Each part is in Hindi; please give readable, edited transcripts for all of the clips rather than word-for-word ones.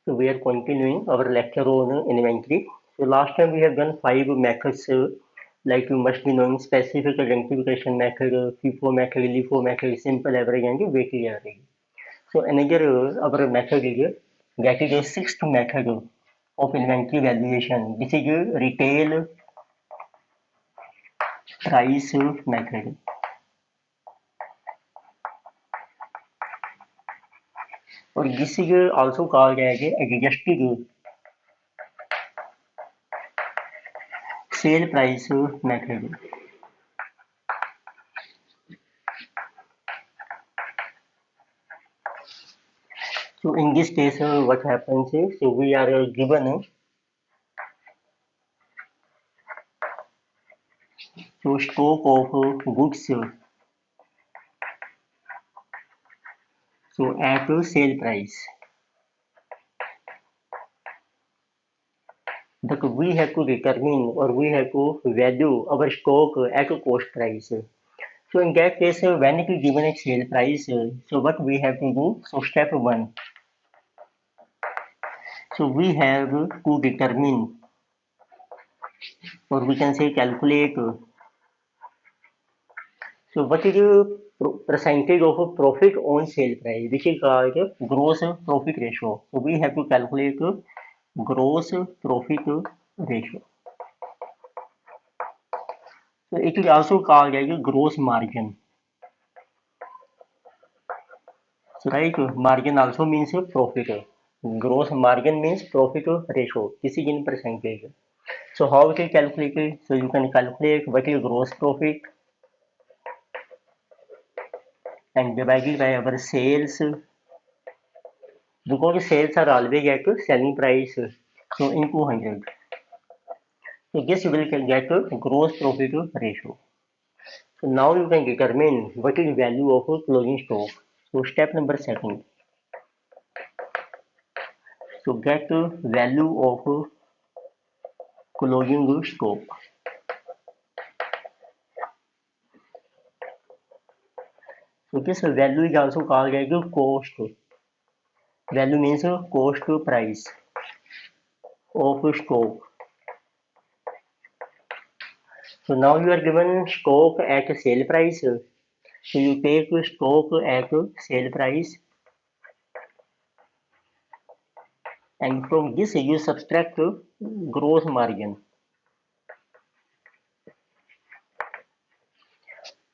So we are continuing our lecture on inventory. So last time we have done five methods, like you must be knowing specific identification method, FIFO method, LIFO method, simple average and weighted average. So another our method is that is a sixth method of inventory valuation. This is a retail price method. और this is also called as a adjusted sale price method. So in this case, what happens is, so we are given so stock of goods so at sale price. That we have to determine or we have to value our stock at a cost price. So in that case, when it is given a sale price, so what we have to do? So step one. So we have to determine or we can say calculate. So what is the percentage of a profit on sale price, which is called gross profit ratio. So we have to calculate gross profit ratio. So it is also called as gross margin. So right, margin also means profit. Gross margin means profit ratio. This is in percentage. So how it is calculated? So you can calculate what is gross profit and divided by our sales, because sales are always at selling price. So in 200. So this you will get gross profit ratio. So now you can determine what is value of a closing stock. So step number second. So get value of closing stock. So this value is also called as cost. Value means cost price of stock. So now you are given stock at sale price. So you take stock at sale price, and from this you subtract gross margin.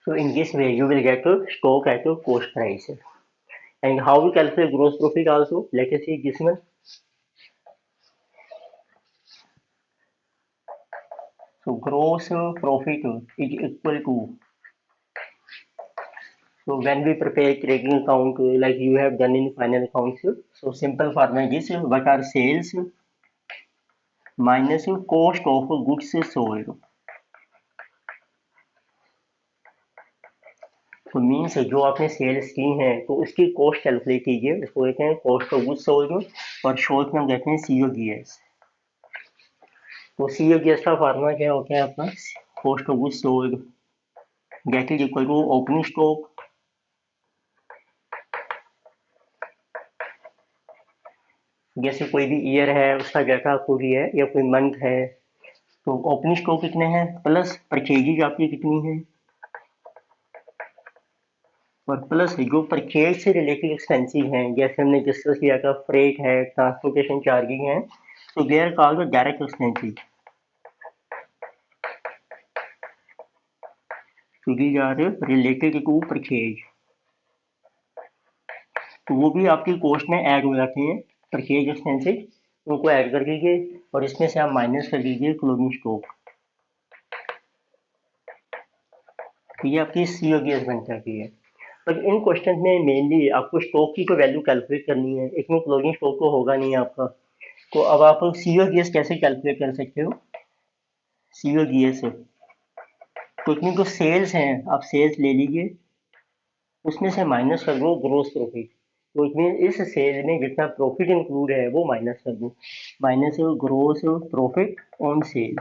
So in this way you will get stock at cost price. And how we calculate gross profit also? Let us see this one. So gross profit is equal to, so when we prepare trading account like you have done in final accounts, so simple formula is what are sales minus cost of goods sold. तो मीन्स जो आपने सेल्स की हैं तो उसकी कॉस्ट कैलकुलेट कीजिए, उसको कहते हैं कॉस्ट ऑफ गुड्स सोल्ड, और शॉर्ट में हम कहते हैं सीओजीएस। तो सीओजीएस का फार्मूला क्या होता है आपका? Cost of goods sold get is equal to opening stock जैसे कोई भी ईयर है उसका डाटा आपको दिया है या कोई मंथ है, तो ओपनिंग स्टॉक कितने हैं प्लस परचेजेज आपकी कितनी है, और प्लस जो परचेज से रिलेटेड एक्सपेंसेस हैं जैसे हमने डिस्कस किया था, फ्रेट है, ट्रांसपोर्टेशन चार्जेज हैं, तो they are called direct expenses. So these are related to purchase, तो वो भी आपकी कॉस्ट में ऐड हो जाते हैं, परचेज एक्सपेंसेस उनको ऐड कर लीजिए और इसमें से आप माइनस कर लीजिए क्लोजिंग स्टॉक। तो ये आपकी सीओजीएस बन जाती है। पर इन क्वेश्चन में मेनली आपको स्टॉक की तो वैल्यू कैलकुलेट करनी है, इसमें क्लोजिंग स्टॉक तो होगा नहीं आपका, तो अब आप सीओजीएस कैसे कैलकुलेट कर सकते हो? सीओजीएस तो इतनी जो सेल्स हैं आप सेल्स ले लीजिए, उसमें से माइनस कर दो ग्रोस प्रॉफिट, तो इसमें इस सेल में जितना प्रॉफिट इंक्लूड है वो माइनस कर दो, minus gross profit on sale.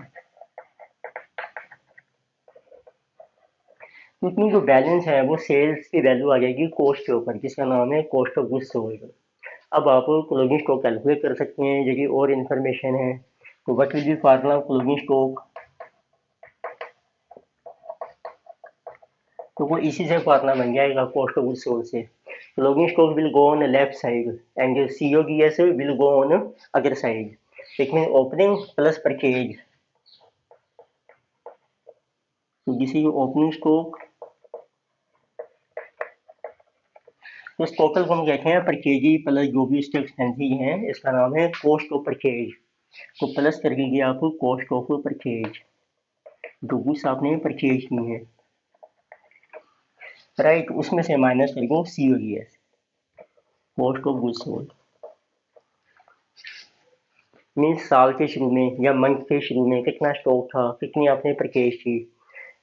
तो इतनी जो बैलेंस है वो सेल्स की वैल्यू आ जाएगी कॉस्ट के ऊपर, जिसका नाम है कॉस्ट ऑफ गुड्स सोल्ड। अब आप क्लोजिंग स्टॉक कैलकुलेट कर सकते हैं, जो कि और इन्फॉर्मेशन है। तो what will be formula of closing stock, तो वो इसी से फार्मूला बन जाएगा कॉस्ट ऑफ गुड्स सोल्ड से। Closing stock will go on left side and COGS will go on other side. It mean opening plus purchase. तो दिस इज ओपनिंग स्टॉक, तो इस टोटल को हम कहते हैं परचेजी प्लस जो भी इसके एक्सपेंसेस हैं, इसका नाम है कॉस्ट ऑफ परचेज। तो प्लस कर दीजिए आप कॉस्ट ऑफ परचेज, जो गुड्स आपने परचेज की है, राइट। उसमें से माइनस कर दो COGS, cost of goods sold. Means साल के शुरू में या मंथ के शुरू में कितना स्टॉक था, कितनी आपने परचेज की,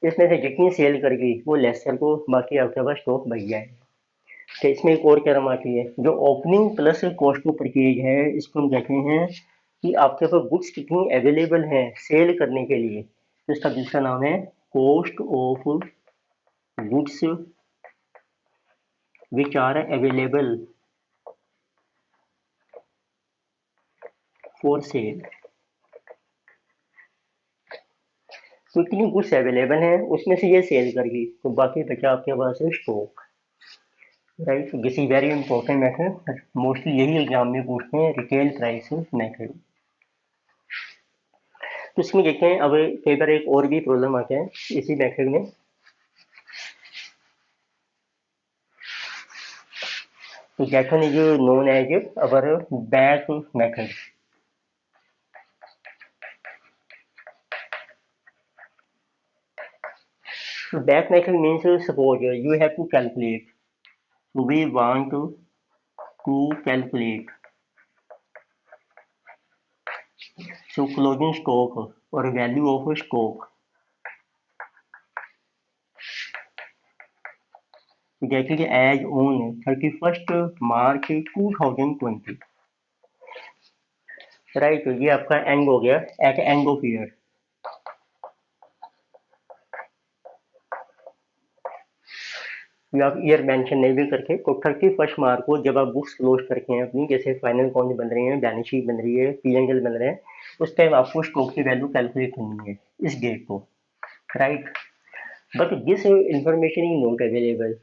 इसमें से जितनी सेल कर गई वो लेस कर दो, बाकी आपके पास स्टॉक बच जाएगा। तो इसमें एक और टर्म आती है जो opening plus cost of purchase है, इसको हम कहते हैं कि आपके पास गुड्स कितनी अवेलेबल हैं सेल करने के लिए। तो इसका दूसरा नाम है cost of goods which are available for sale. तो इतनी गुड्स अवेलेबल हैं, उसमें से ये सेल कर गई, तो बाकी बचा आपके पास stock, right. This is very important method, mostly यही एग्जाम में पूछते हैं, रिटेल प्राइस मेथड। तो इसमें देखते हैं अब कई बार एक और भी प्रॉब्लम आता है इसी मेथड में। तो that one is known as our back method. So back method means suppose you have to calculate. So we want to calculate. So closing stock or value of stock. That is as on 31st March 2020. Right, ये आपका एंड हो गया एट एंड ऑफ ईयर। आप ईयर मेंशन नहीं भी करके, तो 31 मार्च को जब आप बुक्स क्लोज करके हैं अपनी, जैसे फाइनल अकाउंट बन रहे हैं, बैलेंस शीट बन रही है, पी&एल बन रहे हैं, उस टाइम आपको स्टॉक की वैल्यू कैलकुलेट करनी है इस डेट को, right. But this information is not available.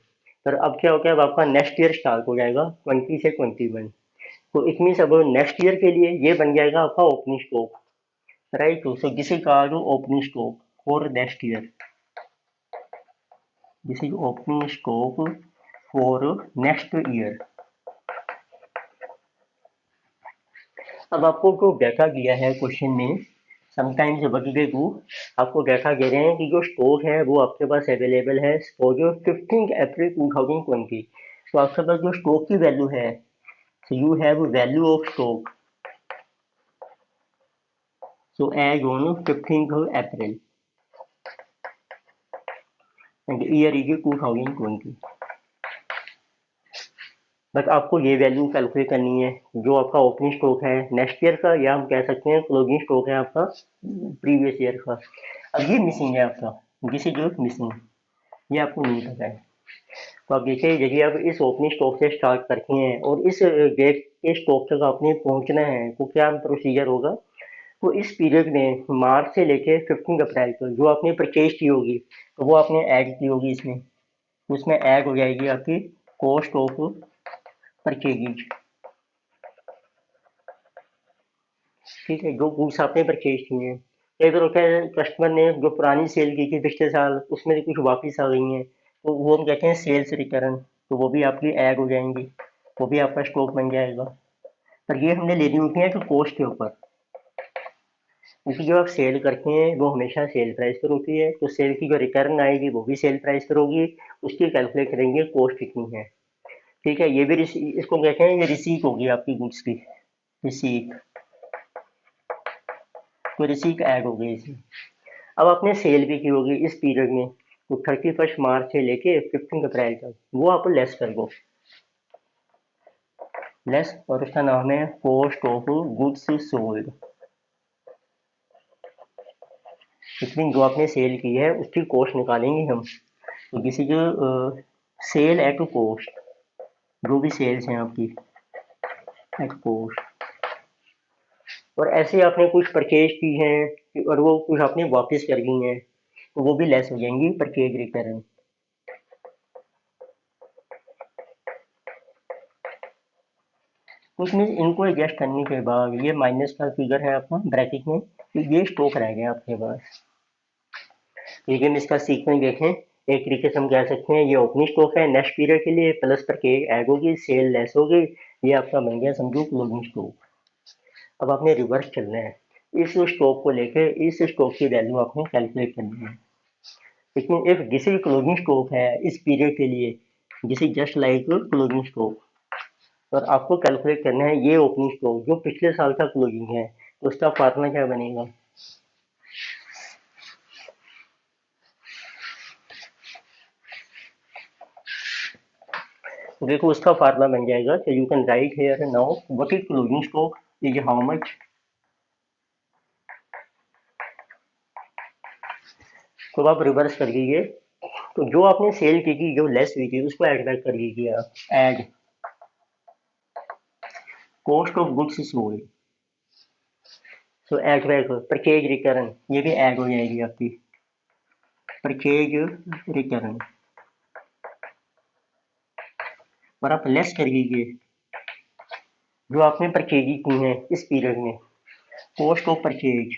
पर अब क्या होगा, अब आपका नेक्स्ट ईयर स्टार्ट हो जाएगा 20 से 21। तो इट मीन्स अब नेक्स्ट ईयर के लिए ये बन जाएगा आपका opening stock, right. So this is called opening stock for next year. This is opening stock for next year. अब आपको जो डाटा दिया है क्वेश्चन में, समटाइम्स बदले को आपको डाटा दे रहे हैं कि जो स्टॉक है वो आपके पास अवेलेबल है और जो 15 अप्रैल 2020। तो आपके पास जो स्टॉक की वैल्यू है, so you have value of stock so as on 15th April and year is 2020। बस आपको ये वैल्यू कैलकुलेट करनी है जो आपका ओपनिंग स्टॉक है नेक्स्ट ईयर का, या हम कह सकते हैं क्लोजिंग स्टॉक है आपका प्रीवियस ईयर का। अब ये मिसिंग है आपका, दिस इज मिसिंग, ये आपको नहीं पता है। तो आप देखिए, यदि आप इस ओपनिंग स्टॉक से स्टार्ट करते हैं और इस डेट के स्टॉक तक आपने पहुंचना है, तो क्या प्रोसीजर होगा। तो इस पीरियड में मार्च से लेके 15 अप्रैल तक जो आपने परचेज की होगी, तो वो आपने ऐड की होगी इसमें, उसमें ऐड हो जाएगी आपकी कॉस्ट ऑफ परचेजिंग। ठीक है, जो गुड्स आपने परचेज की हैं, कई बार होता है कस्टमर ने जो पुरानी सेल की थी पिछले साल, उसमें से कुछ वापस आ गई हैं, तो वो हम कहते हैं सेल्स रिटर्न, तो वो भी आपकी ऐड हो जाएंगी, वो भी आपका स्टॉक बन जाएगा। पर ये हमने लेनी होती है कि कॉस्ट के ऊपर, क्योंकि जो आप सेल करते हैं वो हमेशा सेल प्राइस पर होती है, तो सेल की जो रिटर्न आएगी वो भी सेल प्राइस पर होगी, उसकी कैलकुलेट करेंगे कॉस्ट कितनी है। ठीक है, ये भी इसको कहते हैं, ये रिसीट होगी आपकी गुड्स की, रिसीट। तो रिसीट ऐड हो गई इसमें। अब आपने सेल भी की होगी इस पीरियड में, तो 31 मार्च से लेके 15 अप्रैल तक, वो आप लेस कर दो, लेस, और उसका नाम है कॉस्ट ऑफ गुड्स सोल्ड। इतनी जो आपने सेल की है उसकी कॉस्ट निकालेंगे हम। तो this is sale at cost, जो भी सेल्स हैं आपकी, एट कॉस्ट। और ऐसे आपने कुछ परचेज की हैं और वो कुछ आपने वापस कर दी हैं तो वो भी लेस हो जाएंगी परचेज रिटर्न। कुछ मीन्स इनको एडजस्ट करने के बाद ये माइनस का फिगर है आपका ब्रैकेट में, तो ये स्टॉक रह गया आपके पास। ठीक है, हम इसका सीक्वेंस देखें, एक तरीके से हम कह सकते हैं ये ओपनिंग स्टॉक है नेक्स्ट पीरियड के लिए, प्लस परचेज ऐड होगी, सेल लेस होगी, ये आपका बन गया समझो क्लोजिंग स्टॉक। अब आपने रिवर्स चलना है, इस स्टॉक को लेके इस स्टॉक की वैल्यू आपने कैलकुलेट करनी है। लेकिन if this is closing stock है इस पीरियड के लिए, this is just like closing stock, और आपको कैलकुलेट करना है ये ओपनिंग स्टॉक जो पिछले साल का क्लोजिंग है, तो उसका फार्मूला क्या बनेगा। देखो उसका फार्मूला बन जाएगा, so you can write here now what is closing stock is how much। तो आप रिवर्स कर लीजिए, तो जो आपने सेल की थी जो लेस हुई थी उसको ऐड बैक कर लीजिए आप, add cost of goods sold, so add back purchase return, ये भी ऐड हो जाएगी आपकी परचेज रिटर्न, और आप लेस कर लीजिए जो आपने परचेज की है इस पीरियड में, cost of purchase,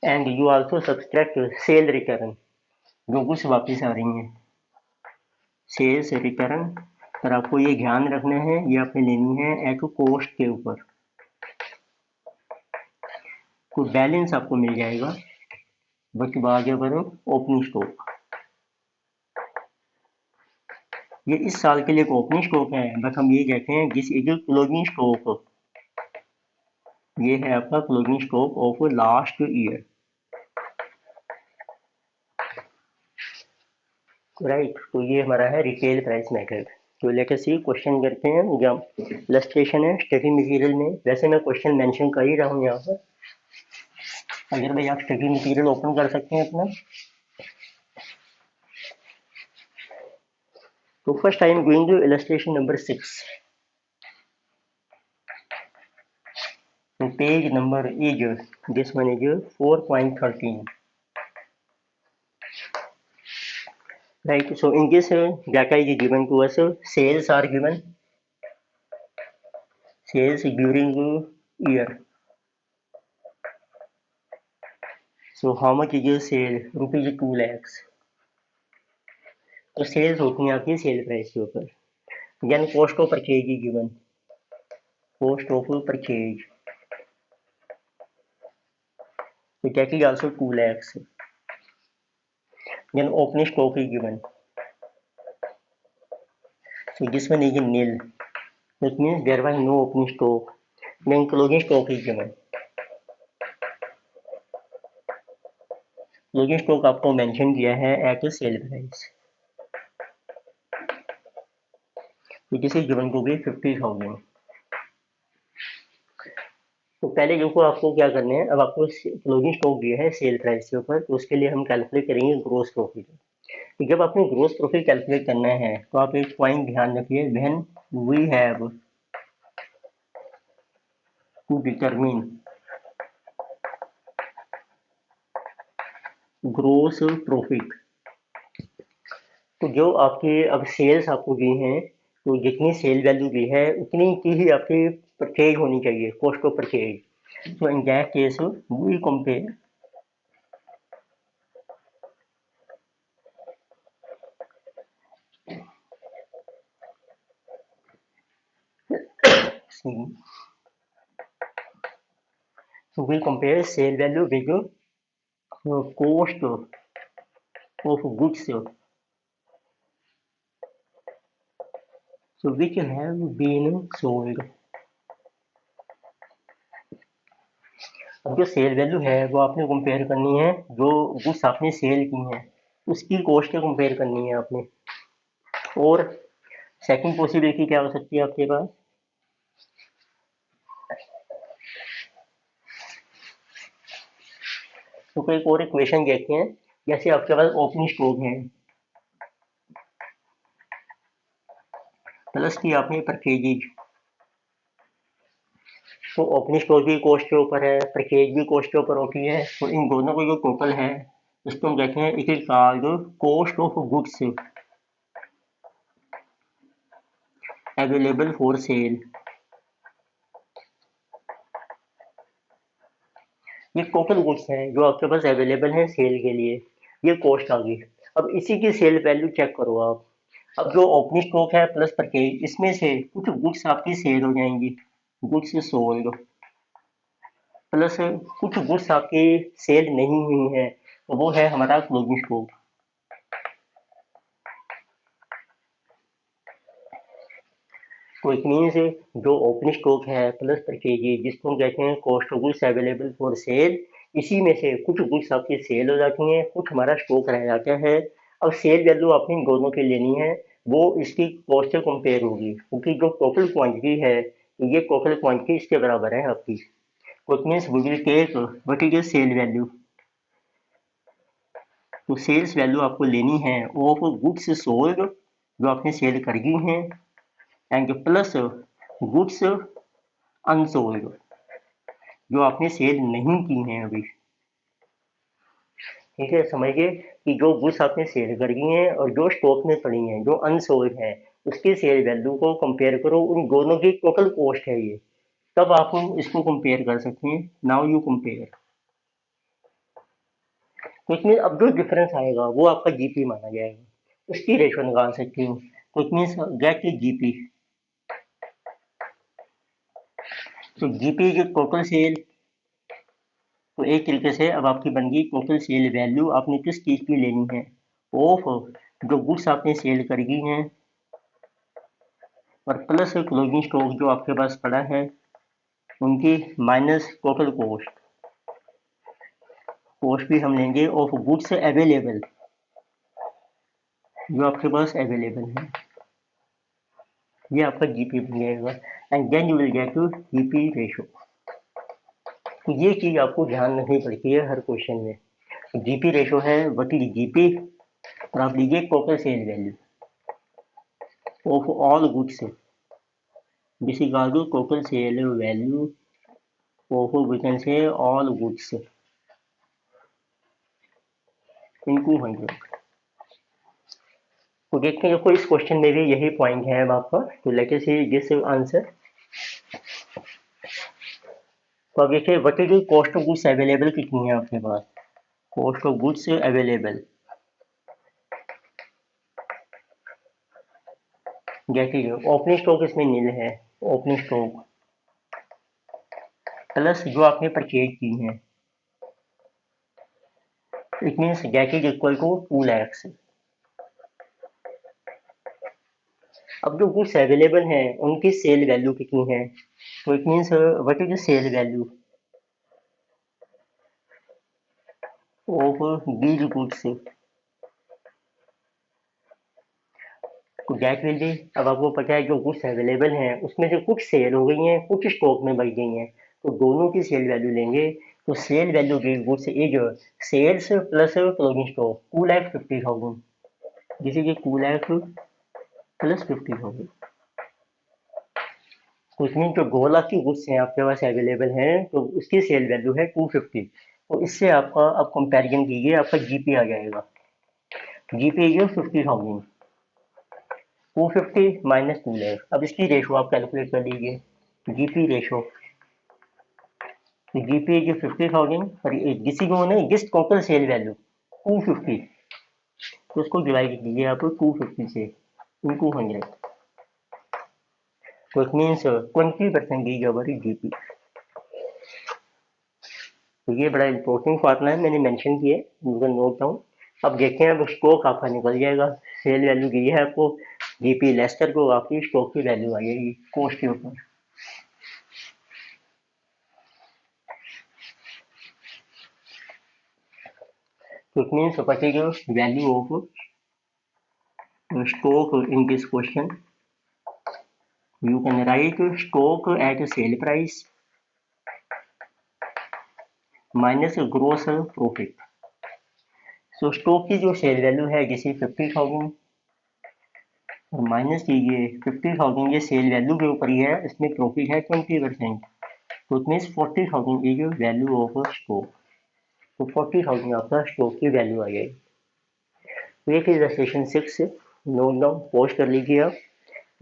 and you also subtract cell return जो कुछ वापस आ रही हैं, सेल्स रिटर्न। पर आपको ये ध्यान रखना है ये आपने लेनी है एट कॉस्ट के ऊपर, कोई बैलेंस आपको मिल जाएगा। बट आगे बढ़ो, ओपनिंग स्टॉक, ये इस साल के लिए ओपनिंग स्टॉक है, बस हम ये कहते हैं दिस इज क्लोजिंग स्टॉक, ये है आपका closing stock of last year, right. तो ये हमारा है रिटेल प्राइस मेथड। तो लेकर सी क्वेश्चन करते हैं, या इलस्ट्रेशन है स्टडी मटेरियल में, वैसे मैं क्वेश्चन मेंशन कर ही रहा हूँ यहाँ पर, अगर भाई आप स्टडी मटेरियल ओपन कर सकते हैं अपना। तो first I am going to illustration number 6, page number is this one is 4.13, right? So in this data is given to us, sales are given, sales during year, so how much is your sale, rupees 2 lakhs, तो सेल्स होती हैं आपकी सेल प्राइस के ऊपर। Then cost of purchase is given, cost of purchase, so that is also 2 lakhs, then opening stock is given, so this one is nil, that means there was no opening stock, then closing stock is given, closing stock आपको मेंशन किया है at sale price, this is given to be 50,000। तो पहले देखो आपको क्या करना है, अब आपको क्लोजिंग स्टॉक दिया है सेल प्राइस के ऊपर, तो उसके लिए हम कैलकुलेट करेंगे ग्रोस प्रॉफिट। तो जब आपने ग्रोस प्रॉफिट कैलकुलेट करना है तो आप एक पॉइंट ध्यान रखिए, when we have to determine gross profit, तो जो आपके अब सेल्स आपको दी हैं, तो जितनी सेल वैल्यू दी है उतनी की ही आपकी परचेज होनी चाहिए, cost of purchase. So in that case we compare so we compare sale value with cost of goods, so which have been sold। अब जो सेल वैल्यू है वो आपने कंपेयर करनी है जो गुड्स आपने सेल की हैं उसकी कॉस्ट से कंपेयर करनी है आपने। और सेकंड पॉसिबिलिटी क्या हो सकती है आपके पास, तो कोई और इक्वेशन देखते हैं, जैसे आपके पास ओपनिंग स्टॉक है, प्लस की आपने परचेजेज, तो ओपनिंग स्टॉक भी कॉस्ट के ऊपर है, परचेज भी कॉस्ट के ऊपर होती है, तो इन दोनों को जो टोटल है इसको हम कहते हैं it is called cost of goods available for cell. ये टोटल गुड्स हैं जो आपके पास अवेलेबल हैं सेल के लिए, ये कॉस्ट आ गई। अब इसी की सेल वैल्यू चेक करो आप। अब जो ओपनिंग स्टॉक है प्लस परचेज, इसमें से कुछ गुड्स आपकी सेल हो जाएंगी, गुड्स सोल्ड, प्लस कुछ गुड्स आपकी सेल नहीं हुई है, तो वो है हमारा क्लोजिंग स्टॉक। तो इट मीन्स जो ओपनिंग स्टॉक है प्लस परचेज जिसको हम कहते हैं cost of goods available for cell, इसी में से कुछ गुड्स आपकी सेल हो जाती हैं, कुछ हमारा स्टॉक रह जाता है। अब सेल वैल्यू आपने इन दोनों की लेनी है, वो इसकी कॉस्ट से कंपेयर होगी, क्योंकि जो टोटल क्वांटिटी है ये टोटल क्वांटिटी इसके बराबर है आपकी। तो it means we will take what is sale value, तो सेल्स वैल्यू आपको लेनी है ऑफ गुड्स सोल्ड जो आपने सेल कर दी हैं, एंड प्लस गुड्स अनसोल्ड जो आपने सेल नहीं की हैं अभी। ठीक है, समझिए कि जो गुड्स आपने सेल कर दी हैं और जो स्टॉक में पड़ी हैं जो अनसोल्ड है, उसकी सेल वैल्यू को कंपेयर करो, उन दोनों की टोटल कॉस्ट है ये, तब आप इसको कंपेयर कर सकते हैं। नाउ यू कंपेयर, तो इसमें अब जो डिफरेंस आएगा वो आपका जीपी माना जाएगा, उसकी रेशो निकाल सकते हो। तो इट मीन्स गेट जीपी, तो जीपी जो टोटल सेल, तो एक तरीके से अब आपकी बन गई टोटल सेल वैल्यू, आपने किस चीज की लेनी है, ऑफ जो गुड्स आपने सेल कर दी हैं और प्लस क्लोजिंग स्टॉक जो आपके पास पड़ा है उनकी माइनस टोटल कॉस्ट, कॉस्ट भी हम लेंगे ऑफ गुड्स अवेलेबल जो आपके पास अवेलेबल है, ये आपका जीपी बन जाएगा, and then you will get to GP ratio. तो ये चीज आपको ध्यान रखनी पड़ती है हर क्वेश्चन में। जीपी रेशो है व्हाट इज जीपी, और आप लीजिए total sale value of all goods, this is also total sale value of we can say all goods in 200। तो देखते हैं, देखो इस क्वेश्चन में भी यही पॉइंट है अब आपका, तो let us see this answer. तो अब देखिए what is cost of goods available कितनी है आपके पास, कॉस्ट ऑफ गुड्स अवेलेबल जैसे ओपनिंग स्टॉक इसमें नील है, ओपनिंग स्टॉक प्लस जो आपने परचेज की है, it means that is equal to 2 lakhs। अब जो गुड्स अवेलेबल हैं उनकी सेल वैल्यू कितनी है, तो it means what is sale value of these goods, तो दैट विल बी, अब आपको पता है जो गुड्स अवेलेबल हैं उसमें से कुछ सेल हो गई हैं कुछ स्टॉक में बच गई हैं, तो दोनों की सेल वैल्यू लेंगे। तो sale value these goods is sales plus closing stock 2,50,000, this is 2,00,000 plus 50,000। तो इसमें जो 2 लाख की गुड्स हैं आपके पास अवेलेबल हैं तो उसकी सेल वैल्यू है 250। तो इससे आपका अब कंपैरिजन कीजिए, आपका जीपी आ जाएगा, जीपी इज 50,000, 250 माइनस 2 लाख। अब इसकी रेशो आप कैलकुलेट कर लीजिए, जीपी रेशो, जीपी इज 50,000 और किसी को नहीं जिस टोटल सेल वैल्यू 250, तो उसको डिवाइड कीजिए आप 250 से इंटू 100, तो it means 20% is our GP. तो ये बड़ा इंपॉर्टेंट फार्मूला है, मैंने मेंशन किया है, यू कैन नोट डाउन। अब देखते हैं, अब स्टॉक आपका निकल जाएगा, सेल वैल्यू दी है आपको, जीपी लेस को आपकी स्टॉक की वैल्यू आ जाएगी कॉस्ट के ऊपर। So it means what is the value of stock in this question? You can write stock at sale price minus gross profit. So stock की जो सेल वैल्यू है जिसे 50,000 और माइनस कीजिए 50,000, ये सेल वैल्यू के ऊपर ही है, इसमें प्रॉफिट है 20%, तो it means 40,000 is value of stock. तो 40,000 आपका स्टॉक की वैल्यू आ जाएगी। तो ये थी इलस्ट्रेशन 6, नोट डाउन, पोस्ट कर लीजिए आप,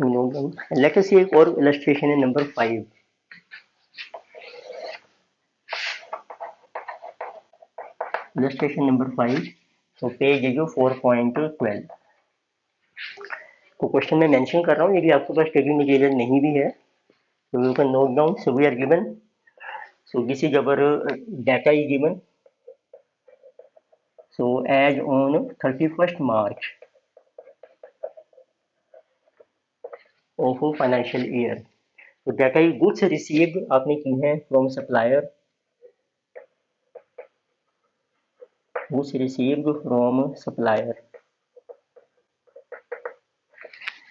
नोट डाउन। लेट अस सी एक और इलस्ट्रेशन है नंबर 5। इलस्ट्रेशन नंबर 5, तो पेज है जो 4.12। तो क्वेश्चन में मेंशन कर रहा हूँ, यदि आपके पास स्टडी मटेरियल नहीं भी है तो you can note down. So we are given, so this is our data is given, so as on 31st March of a financial year, so data is goods received आपने की है from supplier, goods received from supplier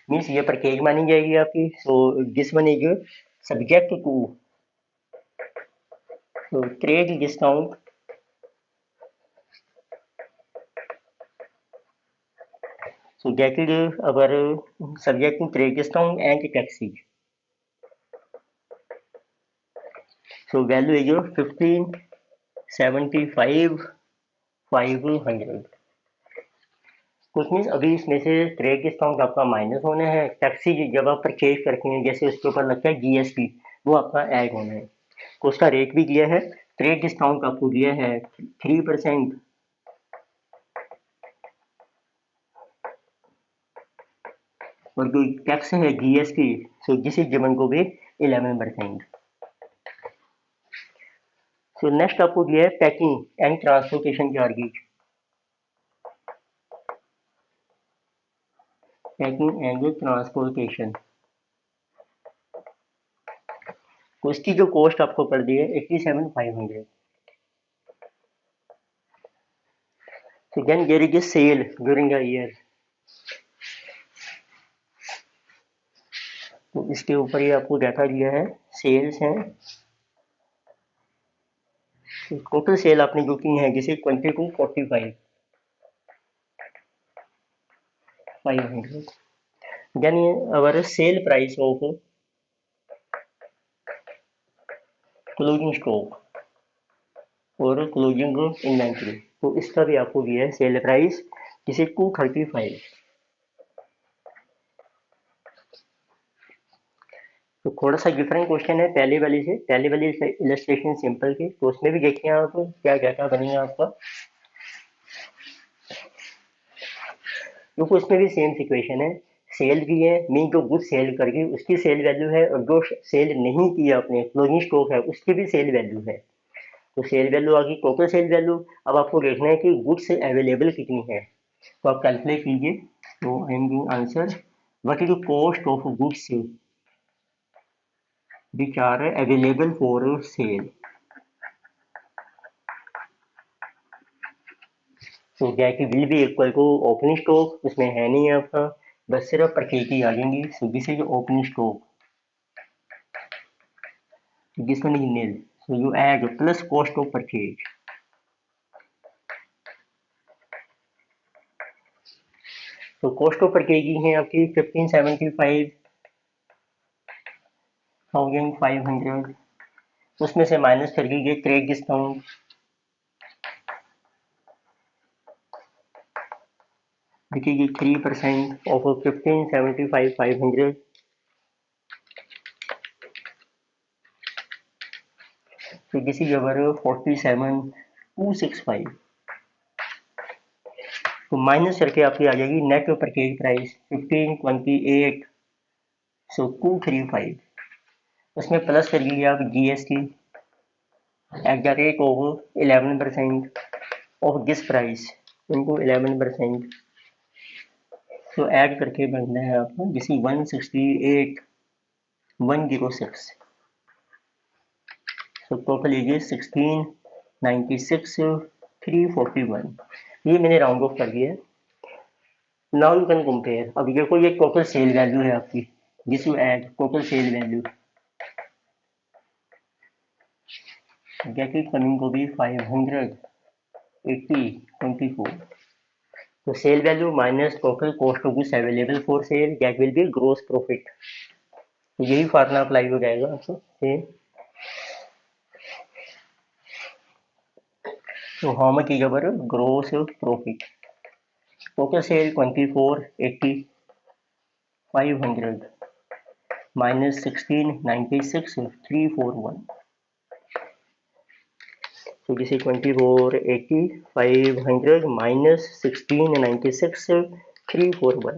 means ये परचेज मानी जाएगी आपकी। So this one is subject to trade discount, so that is our subject to trade discount and taxes. So value is 1575,500, कुछ मीन्स अभी इसमें से ट्रेड डिस्काउंट आपका माइनस होना है, टैक्सी जब आप परचेज करते हैं जैसे उसके ऊपर लगता है जीएसटी, वो आपका ऐड होना है। तो उसका रेट भी दिया है, ट्रेड डिस्काउंट आपको दिया है 3%, और जो टैक्स है GST, so this is given को भी 11%। सो नेक्स्ट आपको दिया है packing and transportation charges, packing and transportation, तो इसकी जो कॉस्ट आपको पड़ रही है 87,500। So then there is a sale during a year, तो इसके ऊपर ही आपको डाटा दिया है, सेल्स हैं, टोटल सेल आपने जो की है जैसे 22,45,500, then our sale price of closing stock और क्लोजिंग इन्वेंट्री, तो इसका भी आपको दिया है सेल प्राइस जिसे 235। तो थोड़ा सा डिफरेंट क्वेश्चन है पहले वाली से, पहले वाली इलस्ट्रेशन सिंपल की, तो उसमें भी देखिए आप क्या डाटा बनेगा आपका, क्योंकि उसमें भी सेम सिचुएशन है, सेल भी है, मीन जो गुड सेल करके उसकी सेल वैल्यू है, और जो सेल नहीं किया आपने क्लोजिंग स्टॉक है उसकी भी सेल वैल्यू है। तो सेल वैल्यू आ गई, टोटल सेल वैल्यू। अब आपको देखना है कि गुड्स अवेलेबल कितनी है, तो आप कैलकुलेट कीजिए। तो I am giving answer, what is the cost of goods which are available for sale, so that will be equal to opening stock, उसमें है नहीं आपका, बस सिर्फ परचेज की आ जाएंगी। So this is opening stock, this one is nil, so you add plus cost of purchase. तो कॉस्ट ऑफ परचेज है आपकी 15,75,500, उसमें से माइनस कर दीजिए ट्रेड डिस्काउंट, देखिए 3% of 15,75,500, so this is our 47,265। तो माइनस करके आपकी आ जाएगी नेट परचेज प्राइस 1528, सो 235, उसमें प्लस कर लीजिए आप GST at the rate of 11% of this price इनको 11%, सो ऐड करके बनना है आपको जिसकी 168,106, सो टोटल लीजिए 1696,341, ये मैंने राउंड ऑफ कर दिया है। नाउ यू कैन कंपेयर, अब देखो ये टोटल सेल वैल्यू है आपकी, जिस you add total sale value that is coming to be 580.24, So sale value minus total cost of goods available for sale, that will be gross profit. तो यही फार्मूला अप्लाई हो जाएगा आपको same. So how much is our gross profit? Total sale 2480 500 minus 1696 341. So this is 2480 500 minus 1696 341.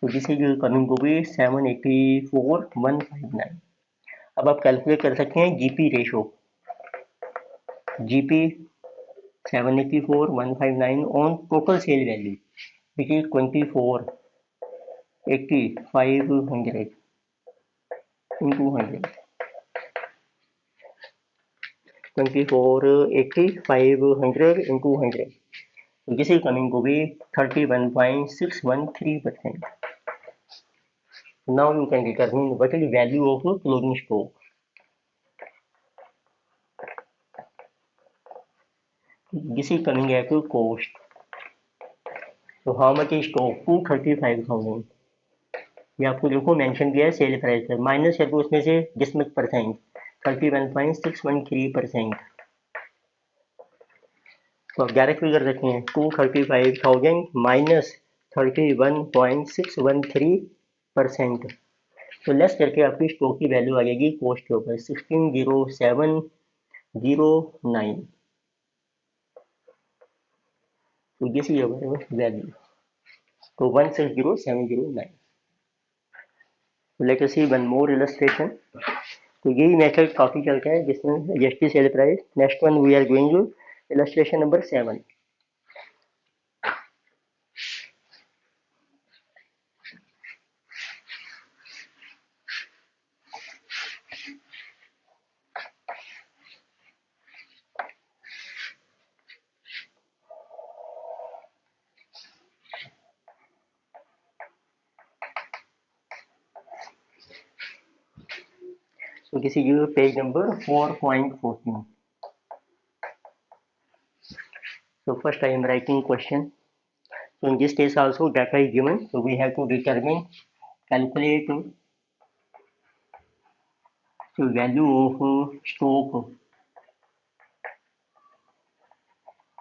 So this is coming to be 784159. अब आप कैलकुलेट कर सकते हैं GP ratio. GP 784159 on total sale value, which is 2480 500 into 100. 2480 500 into 100. So this is coming to be 31.613%. Now you can determine what is the value of closing stock. This is coming at cost. So how much is stock? 235,000. ये आपको देखो मेंशन किया है सेल प्राइस पर, माइनस है तो उसमें से जिसमें परसेंट 31.613%. तो आप डायरेक्ट फिगर रखते हैं 235,000 माइनस 31.613%. तो लेस करके आपकी स्टॉक की वैल्यू आ जाएगी कॉस्ट के ऊपर 160709. तो दिस इज अवर वैल्यू. तो 160709. Let us see one more illustration. तो यही मेथड काफी चलता है जिसमें GST sale price. Next one we are going to illustration number 7. So this is your page number 4.14. So first I am writing question. So in this case also data is given. So we have to determine, calculate the value of stock.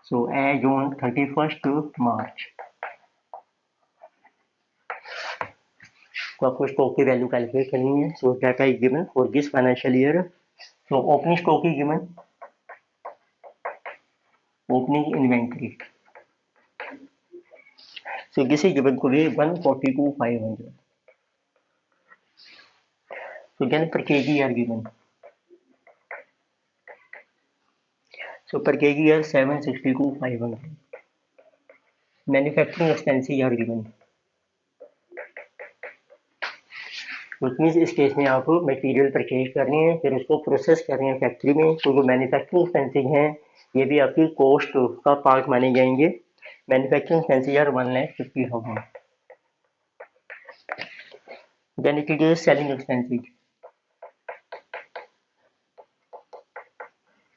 So as on 31st March. तो आपको स्टॉक की वैल्यू कैलकुलेट करनी है. So data is given for this financial year. So opening stock is given. Opening inventory. So this is given to be 142,500. So then per kg are given. So per kg are 762,500. Manufacturing expenses are given. Which means इस केस में आप मटेरियल परचेज कर रहे हैं फिर उसको प्रोसेस कर रहे हैं फैक्ट्री में. तो जो मैन्युफैक्चरिंग एक्सपेंसेज हैं ये भी आपकी कॉस्ट का पार्ट माने जाएंगे. Manufacturing expenses are 1,50,000. Then it is selling expenses.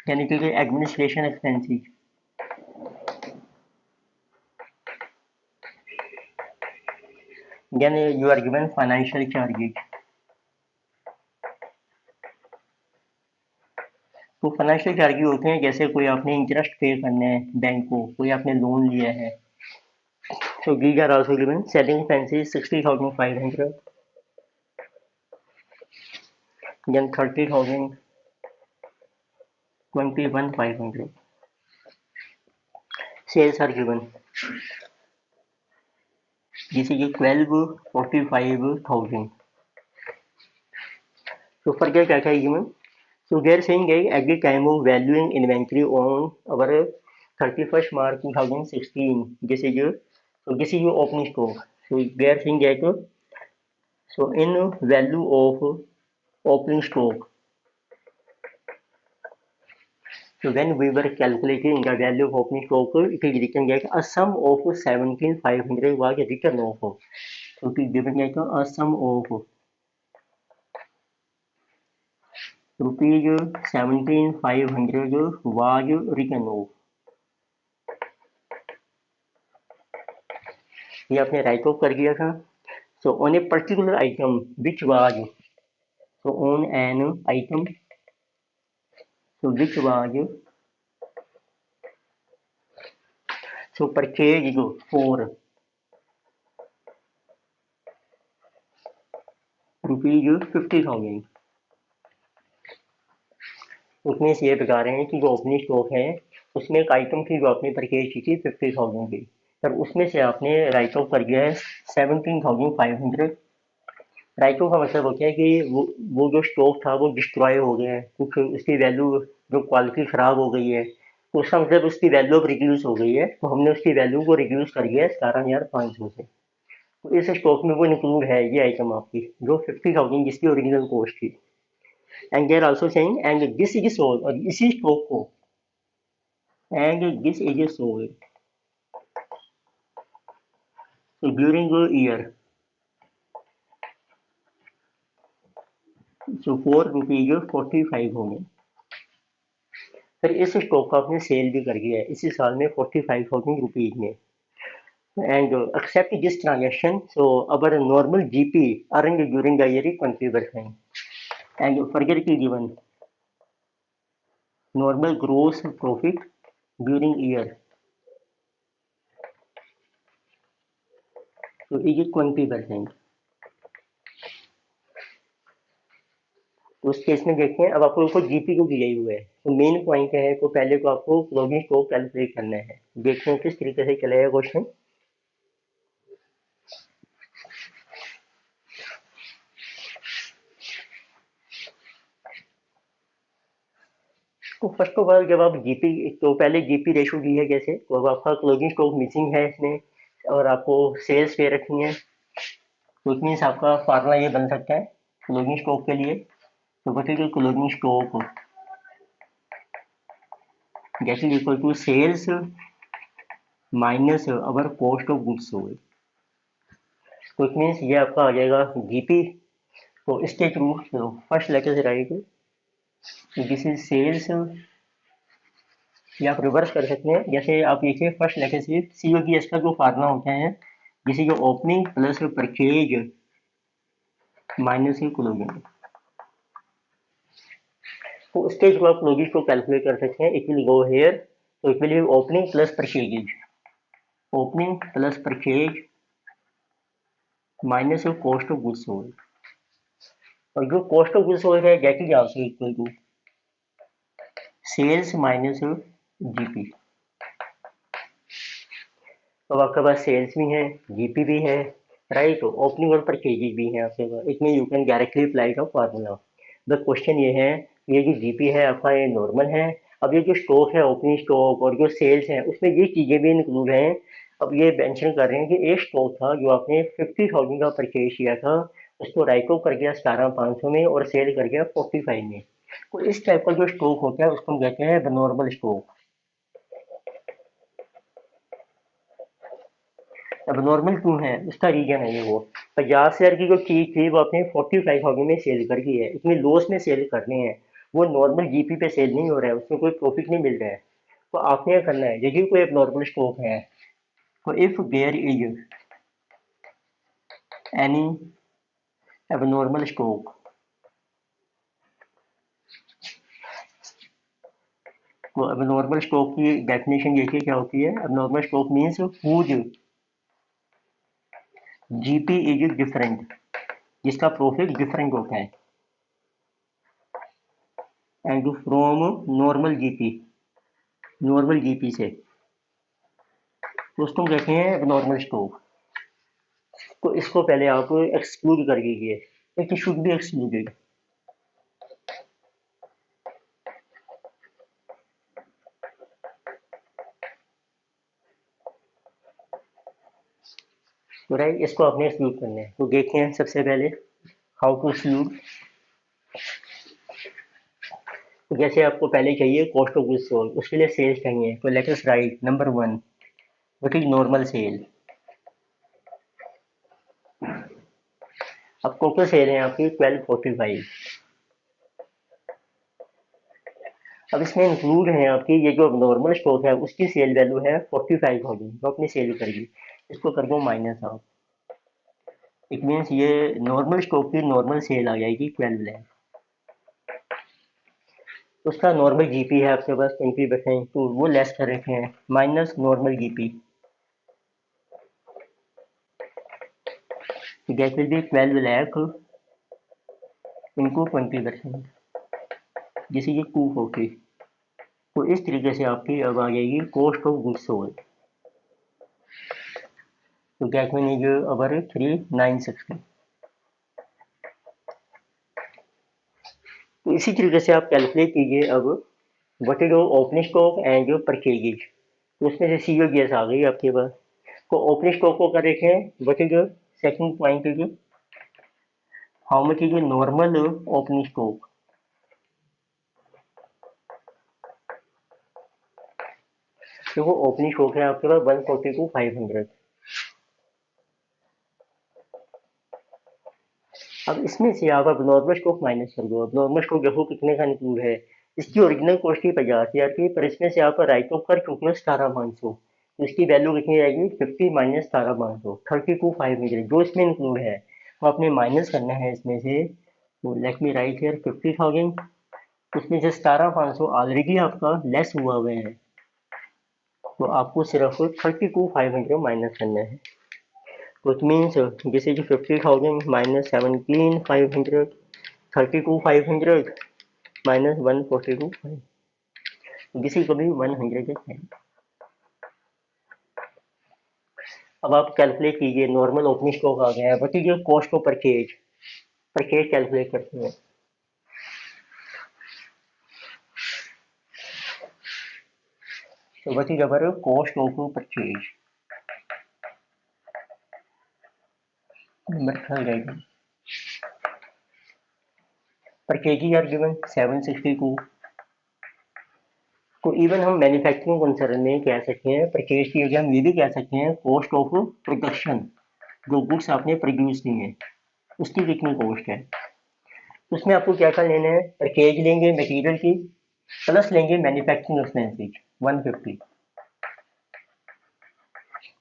Then it is administration expenses. Then you are given financial charges. तो फाइनेंशियल चार्जेज होते हैं जैसे कोई आपने इंटरेस्ट पे करना है बैंक को, कोई आपने लोन लिया है. So these are also given. Selling expenses 60,500. Then 30,000, 21,500. Sales are given. This is 12,45,000. So further data is given. So they are saying that at the time of valuing inventory on our 31st March 2016, this is your opening stock. So they are saying that so in value of opening stock. So when we were calculating the value of opening stock, it is written that a sum of 17,500 was written off. So it is given that a sum of rupees 17,500 was written off. ये आपने राइट ऑफ कर दिया था। So on a particular item which was, so on an item, so which was, so purchase for ₹50,000। उसमें से ये बता रहे हैं कि जो ओपनिंग स्टॉक है उसमें एक आइटम थी जो आपने परचेज की थी 50,000 की, पर उसमें से आपने राइट ऑफ कर दिया है 17,500। राइट ऑफ का मतलब होता है कि वो जो स्टॉक था वो डिस्ट्रॉय हो गया है, कुछ उसकी वैल्यू, जो क्वालिटी ख़राब हो गई है, तो उसका मतलब उसकी वैल्यू अब रिड्यूस हो गई है, तो हमने उसकी वैल्यू को रिड्यूस कर दिया है 17,500 से। तो इस स्टॉक में वो इंक्लूड है ये आइटम आपकी, जो 50,000 जिसकी ओरिजिनल कॉस्ट थी। And they're also saying and this is sold, और इसी स्टॉक को, and this is sold during year, so ₹4.45 होंगे। फिर इस स्टॉक को आपने सेल भी कर दिया है इसी साल में ₹45,000 में। And except this transaction, so our normal GP earn during the year 20%। And further की given normal gross profit during year, तो इज 20%। तो उस केस में देखते हैं, अब आपको उसको जीपी को दिया ही हुआ है, तो मेन पॉइंट है तो पहले को आपको क्लोजिंग स्टॉक कैलकुलेट करना है। देखते हैं किस तरीके से चलेगा क्वेश्चन। तो फर्स्ट ऑफ ऑल जब आप जीपी, तो पहले जीपी रेशो दी है जैसे, तो अब आपका क्लोजिंग स्टॉक मिसिंग है इसमें, और आपको सेल्स पे रखनी है, तो इट मीन्स आपका फार्मूला ये बन सकता है क्लोजिंग स्टॉक के लिए। तो बताइए closing stock that is equal to sales minus our cost of goods sold. तो इट मीन्स ये आपका आ जाएगा जीपी। तो इसके थ्रू फर्स्ट लेटर से राइट, दिस इज सेल्स, या आप रिवर्स कर सकते हैं, जैसे आप देखिए फर्स्ट लेटर से सीओजीएस का जो फार्मूला होता है, जिसे जो opening plus purchase minus closing, तो उसके जो आप क्लोजिंग को कैलकुलेट कर सकते हैं, इट विल गो हेयर, तो it will be opening plus purchase, opening plus purchase minus cost of goods sold, और जो कॉस्ट ऑफ गुड्स सोल्ड है that is also equal to sales minus GP. तो आपके पास सेल्स भी है, जीपी भी है, राइट, ओपनिंग और परचेजेज भी है आपके पास, इसमें you can directly apply the formula. The question ये है, ये जो जीपी है आपका ये नॉर्मल है, अब ये जो स्टॉक है ओपनिंग स्टॉक और जो सेल्स है उसमें ये चीज़ें भी इंक्लूड हैं। अब ये मेंशन कर रहे हैं कि एक स्टॉक था जो आपने 50,000 का परचेज किया था, उसको राइट ऑफ कर दिया 17,500 में और सेल कर दिया 45 में। तो इस टाइप का जो स्टॉक होता है उसको हम कहते हैं नॉर्मल स्टॉक। अब नॉर्मल क्यों है, उसका रीजन है ये, वो 50,000 की जो चीज थी वो आपने 45,000 में सेल कर दी है, इतनी लॉस में सेल करने हैं, वो नॉर्मल जीपी पे सेल नहीं हो रहा है, उसमें कोई प्रॉफिट नहीं मिल रहा है। तो आपने क्या करना है, यदि कोई नॉर्मल स्टॉक है, तो if there is any abnormal stock, तो abnormal स्टॉक की डेफिनेशन देखिए क्या होती है। abnormal stock means whose GP is different, जिसका प्रॉफिट डिफरेंट होता है, and from normal GP, normal GP से, तो उसको कहते हैं नॉर्मल स्टॉक। तो इसको पहले आप एक्सक्लूड कर दीजिए, इट शुड बी एक्सक्लूडेड। तो राइट, इसको आपने एक्सक्लूड करना है, तो देखते हैं सबसे पहले हाउ टू एक्सक्लूड। तो जैसे आपको पहले चाहिए कॉस्ट ऑफ गुड्स सोल्ड, उसके लिए सेल्स चाहिए, तो let us write number 1 what is normal sale. अब टोटल सेल है आपकी 1245। अब इसमें इंक्लूड है आपकी ये जो नॉर्मल स्टॉक है उसकी सेल वैल्यू है 45,000 जो आपने सेल करेगी। इसको कर दो माइनस ऑफ, इट मीन्स ये नॉर्मल स्टॉक की नॉर्मल सेल आ जाएगी 12 लाख। उसका नॉर्मल जीपी है आपके पास 20%, तो वो लेस कर रखे हैं, minus normal GP, that will B 12 lakh into 20%, जिसे ये 240। तो इस तरीके से आपकी अब आ जाएगी कॉस्ट ऑफ गुड्स सोल्ड, तो दैट मीन अवर 3960। तो इसी तरीके से आप कैलकुलेट कीजिए अब what is your opening stock and your purchases. तो उसमें से सी ओ गैस आ गई आपके पास। तो ओपनिंग स्टॉक को कर रखे हैं, what is your second point is how much is your normal opening stock. देखो ओपनिंग स्टॉक है आपके पास 140 टू 500। अब इसमें से आप अब नॉर्मल स्टॉक माइनस कर दो। अब नॉर्मल स्टॉक देखो कितने का इंक्लूड है, इसकी ओरिजिनल कॉस्ट ही 50,000 की, पर इसमें से आप राइट ऑफ कर चुके हो 17,500, तो इसकी वैल्यू कितनी रहेगी 50 माइनस 17,500, 32,500 जो इसमें इंक्लूड है, तो आपने माइनस करना है इसमें से। तो लेट मी राइट हियर 50,000, उसमें से 17,500 ऑलरेडी आपका लेस हुआ हुआ है, तो आपको सिर्फ 32,500 माइनस करना है। तो it means this is 50,000 minus 17,500, 32,500 minus 142, this is coming 110। अब आप कैलकुलेट कीजिए, नॉर्मल ओपनिंग स्टॉक आ गया है, बट ये cost of purchase, purchase calculate करते हैं। तो what is our cost of purchase, number खा जाएगा। Purchase are given 762। तो इवन हम मैन्युफैक्चरिंग कंसर्न में कह सकते हैं परचेज की जगह हम ये भी कह सकते हैं कॉस्ट ऑफ प्रोडक्शन, जो गुड्स आपने प्रोड्यूस की है उसकी कितनी कॉस्ट है। तो उसमें आपको क्या क्या लेना है, परचेज लेंगे मटेरियल की, प्लस लेंगे मैन्युफैक्चरिंग एक्सपेंसेज 150।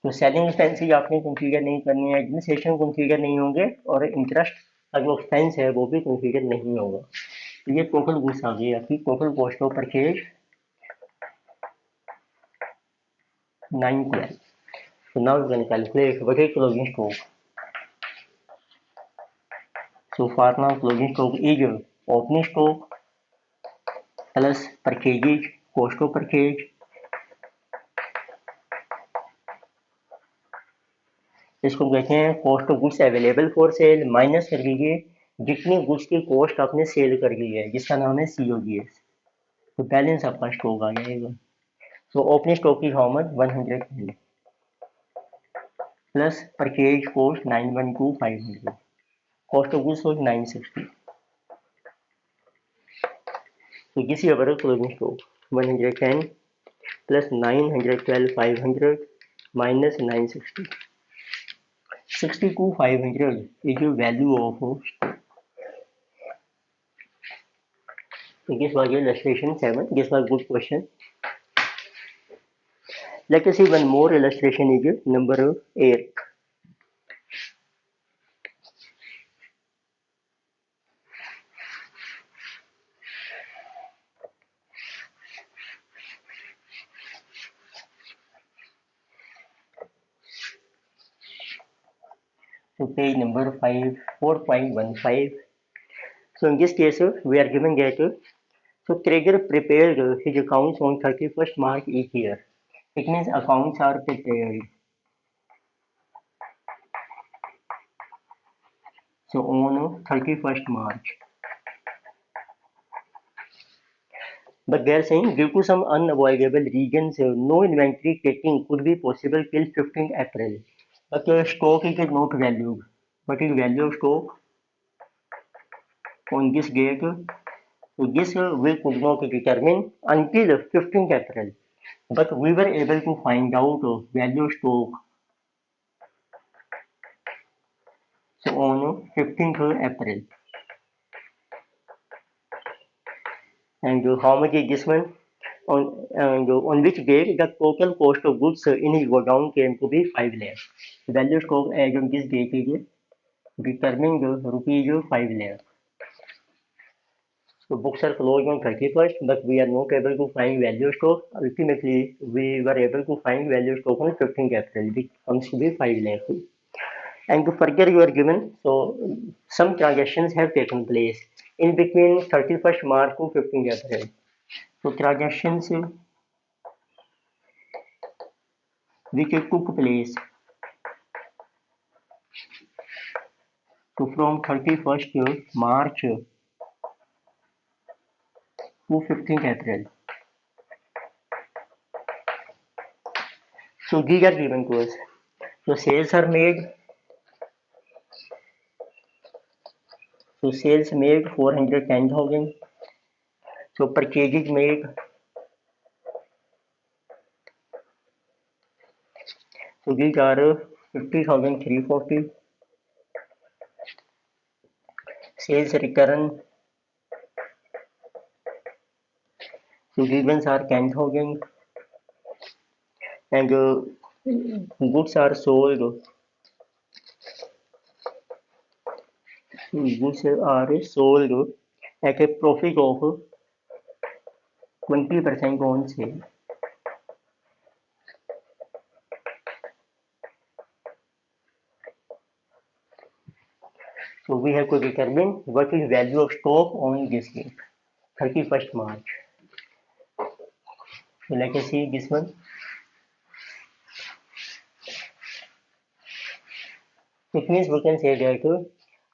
तो सेलिंग एक्सपेंसेज आपने कंसीडर नहीं करनी है, एडमिनिस्ट्रेशन कंसीडर नहीं होंगे, और इंटरेस्ट का जो एक्सपेंस है वो भी कंसीडर नहीं होगा। तो ये टोटल गुड्स आ गई आपकी, total cost of purchase 912। So now you can calculate what is closing stock. So for now closing stock is opening stock plus purchases, cost of purchase, इसको कहते हैं cost of goods available for cell, minus कर लीजिए जितनी गुड्स की कॉस्ट आपने सेल कर ली है, जिसका नाम है COGS, तो बैलेंस आपका स्टॉक आ जाएगा। सो opening stock is how much 110 plus purchase cost 912,500, cost of goods was 960। So this is our closing stock 110 plus 912,500 minus 960, 62,500 is the value of stock. So this was your illustration 7. This was good question. Let us see one more illustration is number 8. So page number 5, 4.15. So in this case we are given that so Traeger prepared his accounts on 31st March each year. It means accounts are prepared. So on 31st March. But they are saying due to some unavoidable reasons, no inventory taking could be possible till 15th April. But stock is not valued. What is value of stock on this date? So this we could not determine until 15th April. But we were able to find out value of stock so on 15th April. And how much is this one? on which date the total cost of goods in his godown came to be 5 lakhs. Value stock as on this date is determining rupees 5 lakh. So books are closed on 31st, but we are not able to find value stock. Ultimately, we were able to find value stock on 15th April, which comes to be 5 lakh. And to further you are given, so some transactions have taken place in between 31st March to 15th April. So transactions which took place so from 31st March to 15th April. So these are given to us. So sales are made. So sales made 410,000. So purchases made. So these are 50,340. Sales return. So these ones are 10,000. And goods are sold. Goods are sold at a profit of 20% on sale. So we have to determine what is value of stock on this date, 31st March. So let us see this one. It means we can say that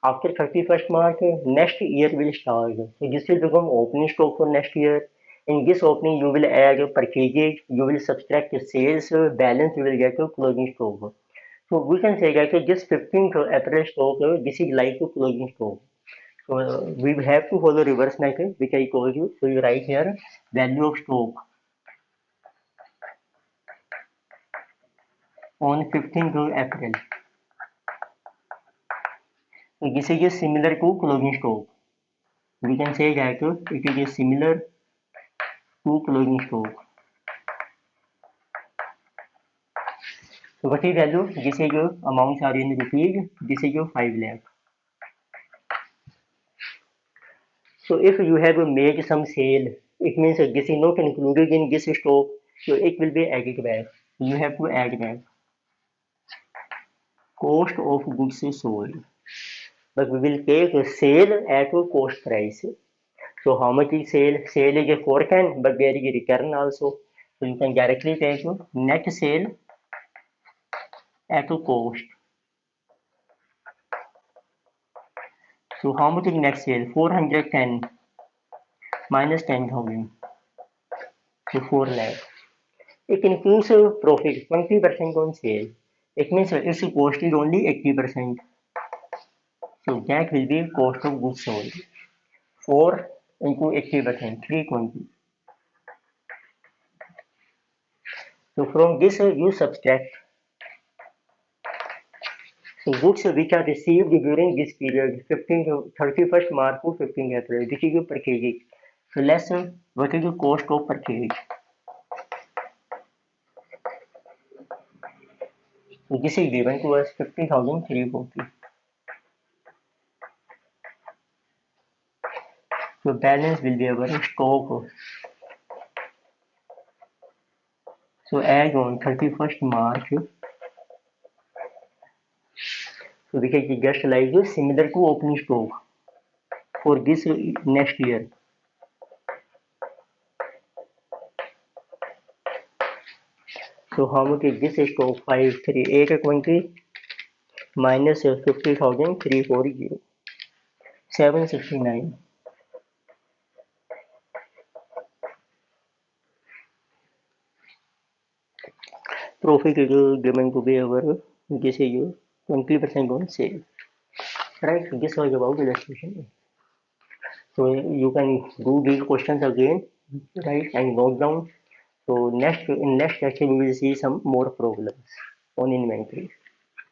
after 31st March, next year will start. So this will become opening stock for next year. In this opening, you will add purchases, you will subtract sales, balance, you will get a closing stock. So we can say that this 15th April stock, this is like a closing stock. So we have to follow reverse method, which I told you. So you write here value of stock on 15th April. So this is similar to closing stock. We can say that it is similar to closing stock. So what is value? This is your amounts are in rupees. This is your 5 lakh. So if you have made some sale, it means this is not included in this stock. So it will be added back. You have to add back cost of goods sold. But we will take a sale at a cost price. So how much is sale? Sale is a 410, but there is a return also. So you can directly take net sale at a cost. So how much is net sale? 410 minus 10,000. So 4 lakh. It includes a profit 20% on sale. It means its cost is only 80%. So that will be cost of goods sold. 4 into 80%, 320. So from this you subtract. So goods which are received during this period, 15 to 31st March to 15 April, this is your purchase. So less what is the cost of purchase? So this is given to us 50,340. So balance will be our stock. So as on 31st March, so we can just like this similar to opening stock for this next year. So how much is this stock? 53820 minus 50,340, 769. Profit is given to be our this is your 20% on sale. Right, this was about illustration. So you can do these questions again, right, and note down. So next in next lecture we will see some more problems on inventory.